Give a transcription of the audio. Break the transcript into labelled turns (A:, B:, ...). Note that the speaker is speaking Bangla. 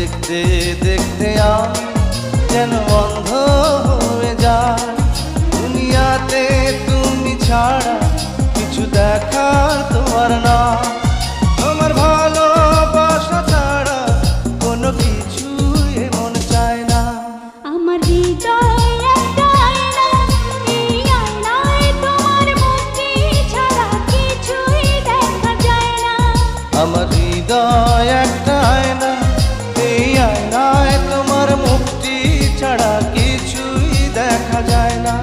A: দেখতে দেখতে আমি যেন অন্ধ হয়ে যাই। দুনিয়াতে তুমি ছাড়া কিছু দেখার তোমার না, তোমার ভালোবাসা ছাড়া কোনো কিছু এমন চায় না।
B: আমার হৃদয় একটা আয়না, এই আয়নায় তোমার মুক্তি ছাড়া কিছুই দেখা যায় না।
A: আমার হৃদয় একটা আয়না, এই আয়নায় তোমার মুক্তি ছাড়া কিছুই দেখা যায় না।